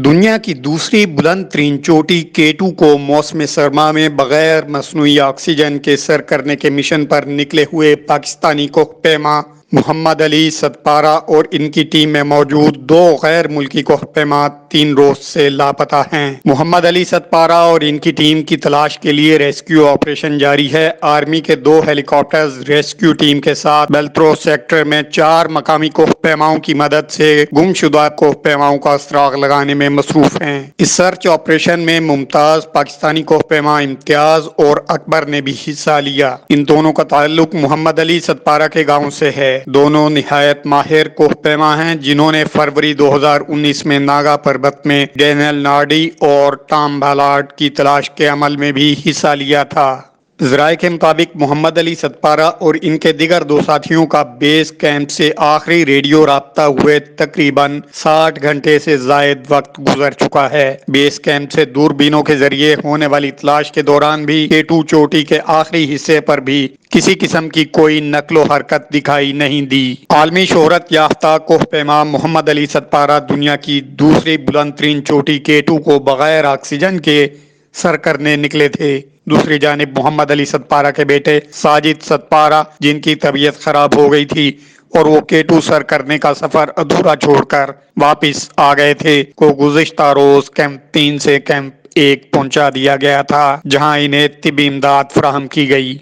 دنیا کی دوسری بلند ترین چوٹی K2 کو موسم سرما میں بغیر مصنوعی آکسیجن کے سر کرنے کے مشن پر نکلے ہوئے پاکستانی کوہ پیما محمد علی ستپارہ اور ان کی ٹیم میں موجود 2 غیر ملکی کوہ پیما 3 روز سے لاپتہ ہیں۔ محمد علی ستپارہ اور ان کی ٹیم کی تلاش کے لیے ریسکیو آپریشن جاری ہے۔ آرمی کے 2 ہیلی کاپٹرز ریسکیو ٹیم کے ساتھ بیلتروس سیکٹر میں 4 مقامی کوہ پیماؤں کی مدد سے گم شدہ کوہ پیماؤں کا سراغ لگانے میں مصروف ہیں۔ اس سرچ آپریشن میں ممتاز پاکستانی کوہ پیما امتیاز اور اکبر نے بھی حصہ لیا۔ ان دونوں کا تعلق محمد علی ستپارہ کے گاؤں سے ہے۔ دونوں نہایت ماہر کوہ پیما ہیں جنہوں نے فروری 2019 میں ناگا پربت میں ڈینیل نارڈی اور ٹام بالارڈ کی تلاش کے عمل میں بھی حصہ لیا تھا۔ ذرائع کے مطابق محمد علی ستپارہ اور ان کے دیگر 2 ساتھیوں کا بیس کیمپ سے آخری ریڈیو رابطہ ہوئے تقریباً 60 گھنٹے سے زائد وقت گزر چکا ہے۔ بیس کیمپ سے دوربینوں کے ذریعے ہونے والی تلاش کے دوران بھی K2 چوٹی کے آخری حصے پر بھی کسی قسم کی کوئی نقل و حرکت دکھائی نہیں دی۔ عالمی شہرت یافتہ کوہ پیما محمد علی ستپارہ دنیا کی دوسری بلند ترین چوٹی K2 کو بغیر آکسیجن کے سر کرنے نکلے تھے۔ دوسری جانب محمد علی ستپارہ کے بیٹے ساجد ستپارہ جن کی طبیعت خراب ہو گئی تھی اور وہ K2 سر کرنے کا سفر ادھورا چھوڑ کر واپس آ گئے تھے، کو گزشتہ روز کیمپ 3 سے کیمپ 1 پہنچا دیا گیا تھا جہاں انہیں طبی امداد فراہم کی گئی۔